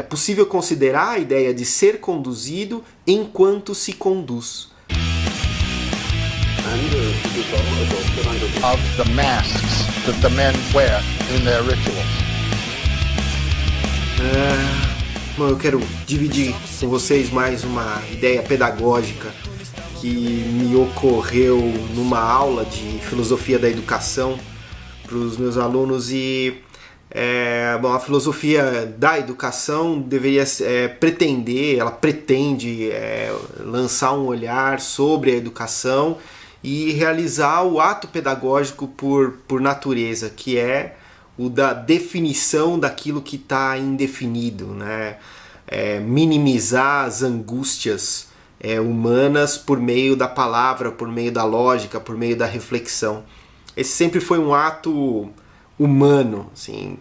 É possível considerar a ideia de ser conduzido enquanto se conduz. Of the masks that the men wear in their rituals. Bom, eu quero dividir com vocês mais uma ideia pedagógica que me ocorreu numa aula de filosofia da educação para os meus alunos e a filosofia da educação deveria ela pretende lançar um olhar sobre a educação e realizar o ato pedagógico por natureza, que é o da definição daquilo que está indefinido, né? Minimizar as angústias humanas por meio da palavra, por meio da lógica, por meio da reflexão. Esse sempre foi um ato humano, assim,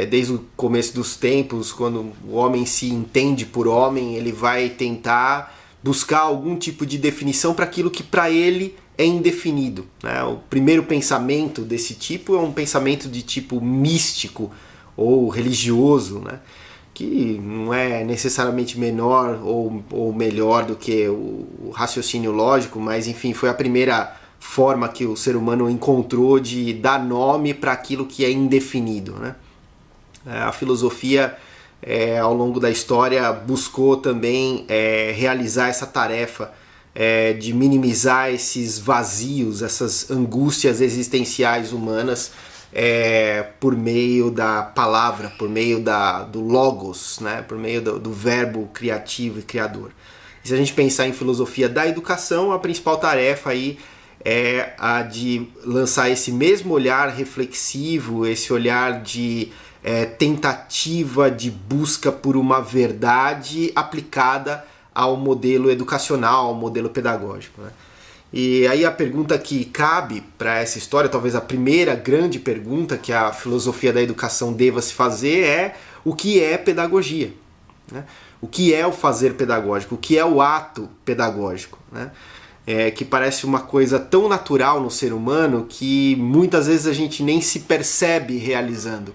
desde o começo dos tempos, quando o homem se entende por homem, ele vai tentar buscar algum tipo de definição para aquilo que para ele é indefinido, né? O primeiro pensamento desse tipo é um pensamento de tipo místico ou religioso, né? Que não é necessariamente menor ou melhor do que o raciocínio lógico, mas enfim, foi a primeira forma que o ser humano encontrou de dar nome para aquilo que é indefinido, né? A filosofia, ao longo da história, buscou também realizar essa tarefa de minimizar esses vazios, essas angústias existenciais humanas por meio da palavra, por meio do logos, né? Por meio do verbo criativo e criador. E se a gente pensar em filosofia da educação, a principal tarefa aí é a de lançar esse mesmo olhar reflexivo, esse olhar de tentativa de busca por uma verdade aplicada ao modelo educacional, ao modelo pedagógico, né? E aí a pergunta que cabe para essa história, talvez a primeira grande pergunta que a filosofia da educação deva se fazer é: o que é pedagogia, né? O que é o fazer pedagógico? O que é o ato pedagógico, né? Que parece uma coisa tão natural no ser humano que muitas vezes a gente nem se percebe realizando.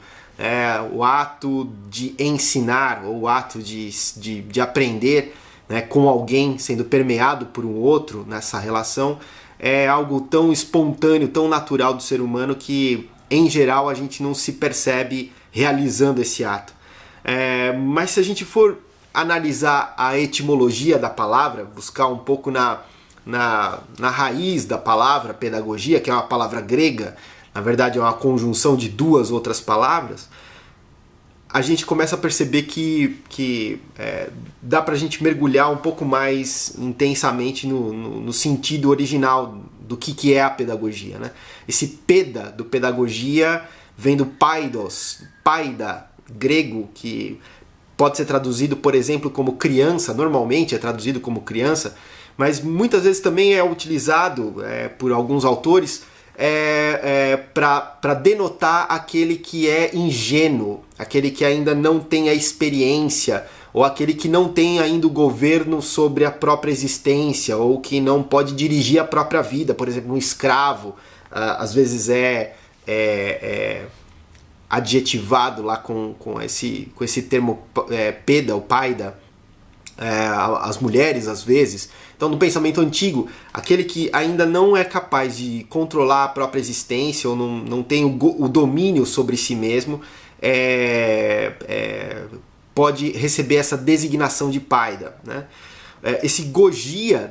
O ato de ensinar, ou o ato de aprender, né, com alguém, sendo permeado por um outro nessa relação, é algo tão espontâneo, tão natural do ser humano que, em geral, a gente não se percebe realizando esse ato. Mas se a gente for analisar a etimologia da palavra, buscar um pouco na raiz da palavra pedagogia, que é uma palavra grega, na verdade é uma conjunção de duas outras palavras, a gente começa a perceber que dá pra gente mergulhar um pouco mais intensamente no sentido original do que é a pedagogia, né? Esse peda do pedagogia vem do paidos, paida, grego, que pode ser traduzido, por exemplo, como criança, normalmente é traduzido como criança, mas muitas vezes também é utilizado por alguns autores para denotar aquele que é ingênuo, aquele que ainda não tem a experiência, ou aquele que não tem ainda o governo sobre a própria existência, ou que não pode dirigir a própria vida. Por exemplo, um escravo às vezes é adjetivado lá com esse termo peda, ou paida, as mulheres às vezes. Então, no pensamento antigo, aquele que ainda não é capaz de controlar a própria existência ou não tem o domínio sobre si mesmo, pode receber essa designação de paida, né? Esse gogia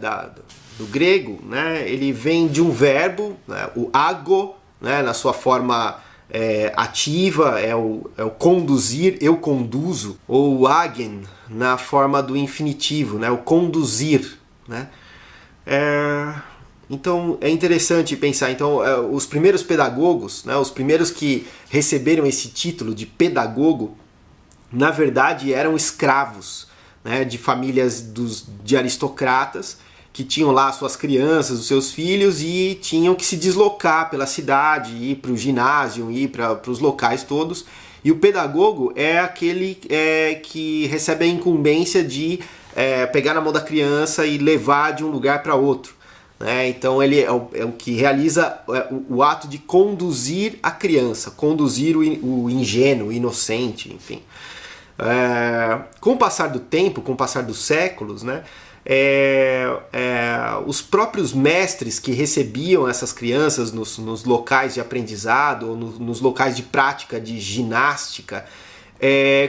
do grego, né, ele vem de um verbo, né, o ago, né, na sua forma ativa, é o conduzir, eu conduzo, ou o agen, na forma do infinitivo, né, o conduzir, né? Então é interessante pensar. Então, os primeiros pedagogos, né, os primeiros que receberam esse título de pedagogo, na verdade eram escravos, né, de famílias de aristocratas que tinham lá suas crianças, os seus filhos, e tinham que se deslocar pela cidade, ir para o ginásio, ir para os locais todos. E o pedagogo é aquele que recebe a incumbência de pegar na mão da criança e levar de um lugar para outro, né? Então ele é o que realiza o ato de conduzir a criança, conduzir o ingênuo, o inocente, enfim. Com o passar do tempo, com o passar dos séculos, né, os próprios mestres que recebiam essas crianças nos locais de aprendizado, ou nos locais de prática de ginástica,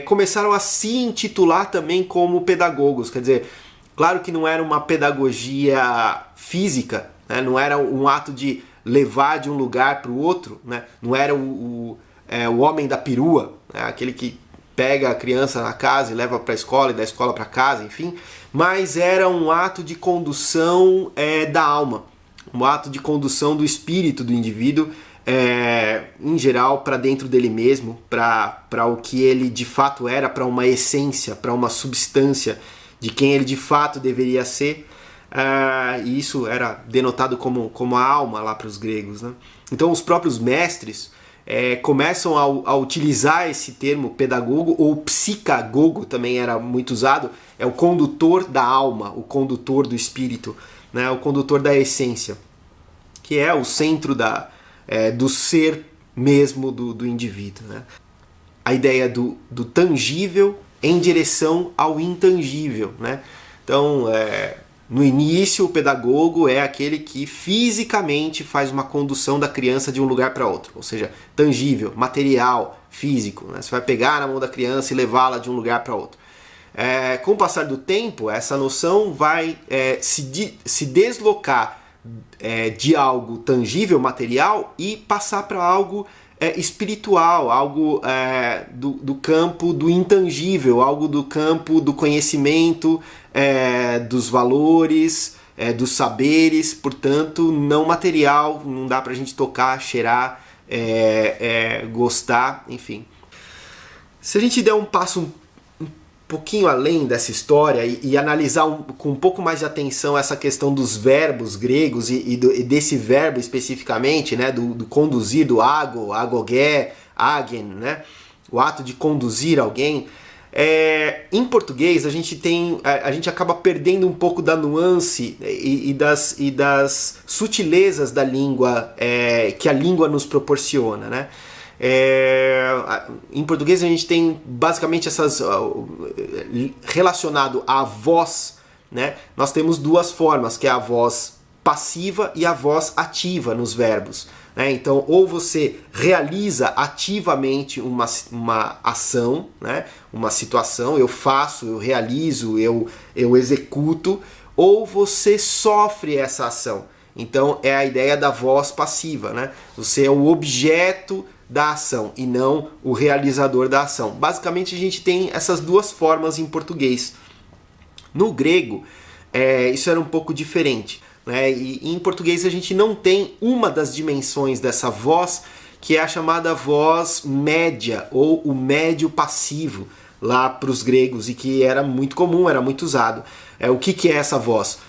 começaram a se intitular também como pedagogos. Quer dizer, claro que não era uma pedagogia física, né, não era um ato de levar de um lugar para o outro, né, não era o homem da perua, né, aquele que pega a criança na casa e leva para a escola e da escola para casa, enfim, mas era um ato de condução da alma, um ato de condução do espírito do indivíduo, em geral, para dentro dele mesmo, para o que ele de fato era, para uma essência, para uma substância de quem ele de fato deveria ser, e isso era denotado como a alma lá para os gregos, né? Então os próprios mestres começam a utilizar esse termo pedagogo, ou psicagogo também era muito usado, é o condutor da alma, o condutor do espírito, né, o condutor da essência, que é o centro do ser mesmo do indivíduo, né? A ideia do tangível em direção ao intangível, né? Então, no início, o pedagogo é aquele que fisicamente faz uma condução da criança de um lugar para outro, ou seja, tangível, material, físico, né? Você vai pegar na mão da criança e levá-la de um lugar para outro. Com o passar do tempo, essa noção vai se deslocar de algo tangível, material, e passar para algo espiritual, algo do campo do intangível, algo do campo do conhecimento, dos valores, dos saberes, portanto não material, não dá pra gente tocar, cheirar, gostar, enfim. Se a gente der um passo um pouquinho além dessa história e analisar com um pouco mais de atenção essa questão dos verbos gregos e desse verbo especificamente, né, do conduzir, do agogé, agen, né, o ato de conduzir alguém, em português a gente acaba perdendo um pouco da nuance e das sutilezas da língua, que a língua nos proporciona, né? Em português a gente tem basicamente essas relacionado à voz, né? Nós temos duas formas, que é a voz passiva e a voz ativa nos verbos, né? Então, ou você realiza ativamente uma ação, né? Uma situação, eu faço, eu realizo, eu executo, ou você sofre essa ação. Então é a ideia da voz passiva, né? Você é o objeto da ação e não o realizador da ação. Basicamente a gente tem essas duas formas em português. No grego, isso era um pouco diferente, né? E em português a gente não tem uma das dimensões dessa voz, que é a chamada voz média, ou o médio passivo, lá para os gregos, e que era muito comum, era muito usado. O que é essa voz?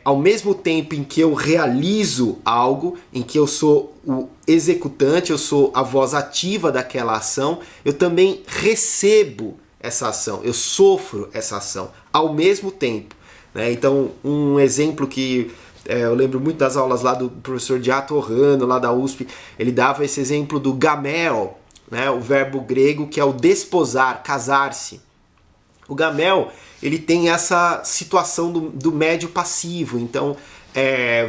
Ao mesmo tempo em que eu realizo algo, em que eu sou o executante, eu sou a voz ativa daquela ação, eu também recebo essa ação, eu sofro essa ação ao mesmo tempo, né? Então, um exemplo que eu lembro muito das aulas lá do professor Giato Orrano, lá da USP, ele dava esse exemplo do gamel, né? O verbo grego que é o desposar, casar-se. O gamel, ele tem essa situação do médio passivo. Então,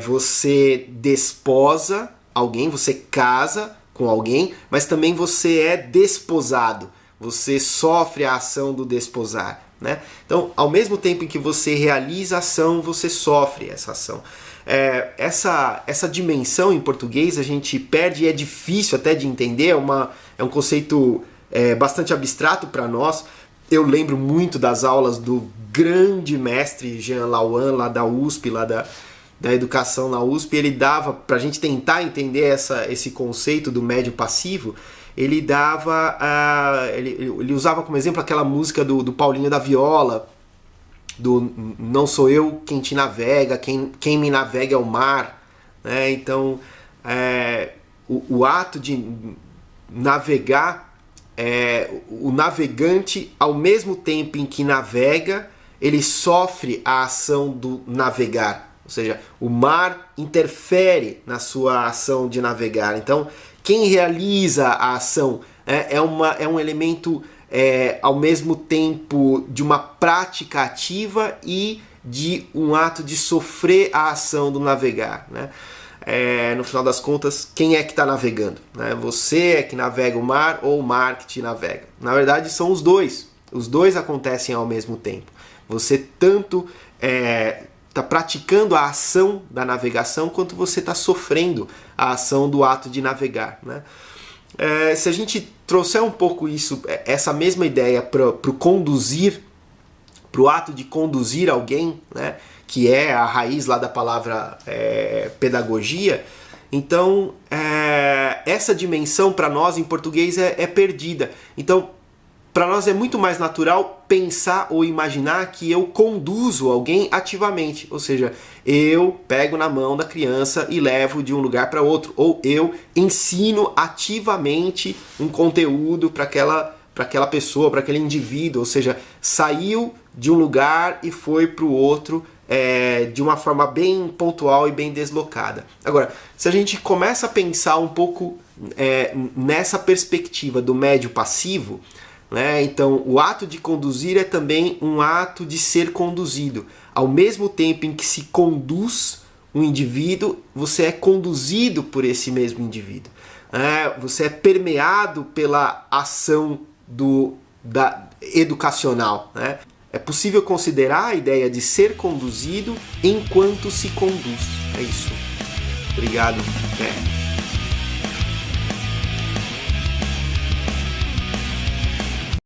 você desposa alguém, você casa com alguém, mas também você é desposado. Você sofre a ação do desposar, né? Então, ao mesmo tempo em que você realiza a ação, você sofre essa ação. Essa dimensão em português a gente perde e é difícil até de entender, é um conceito bastante abstrato para nós. Eu lembro muito das aulas do grande mestre Jean Lauan, lá da USP, lá da educação na USP. Ele dava, para a gente tentar entender esse conceito do médio passivo, ele dava, ele usava como exemplo aquela música do Paulinho da Viola, do Não Sou Eu Quem Te Navega, quem me navega é o mar, né? Então, o ato de navegar, o navegante, ao mesmo tempo em que navega, ele sofre a ação do navegar, ou seja, o mar interfere na sua ação de navegar. Então, quem realiza a ação é um elemento ao mesmo tempo de uma prática ativa e de um ato de sofrer a ação do navegar, né? No final das contas, quem é que está navegando, né? Você é que navega o mar ou o mar que te navega? Na verdade, são os dois. Os dois acontecem ao mesmo tempo. Você tanto está praticando a ação da navegação quanto você está sofrendo a ação do ato de navegar, né? Se a gente trouxer um pouco essa mesma ideia para o conduzir, para o ato de conduzir alguém, né, que é a raiz lá da palavra pedagogia, então essa dimensão para nós em português é perdida. Então, para nós é muito mais natural pensar ou imaginar que eu conduzo alguém ativamente, ou seja, eu pego na mão da criança e levo de um lugar para outro, ou eu ensino ativamente um conteúdo para aquela pessoa, para aquele indivíduo, ou seja, saiu de um lugar e foi para o outro de uma forma bem pontual e bem deslocada. Agora, se a gente começa a pensar um pouco nessa perspectiva do médio passivo, né, então o ato de conduzir é também um ato de ser conduzido. Ao mesmo tempo em que se conduz um indivíduo, você é conduzido por esse mesmo indivíduo. Você é permeado pela ação educacional, né? É possível considerar a ideia de ser conduzido enquanto se conduz. É isso. Obrigado.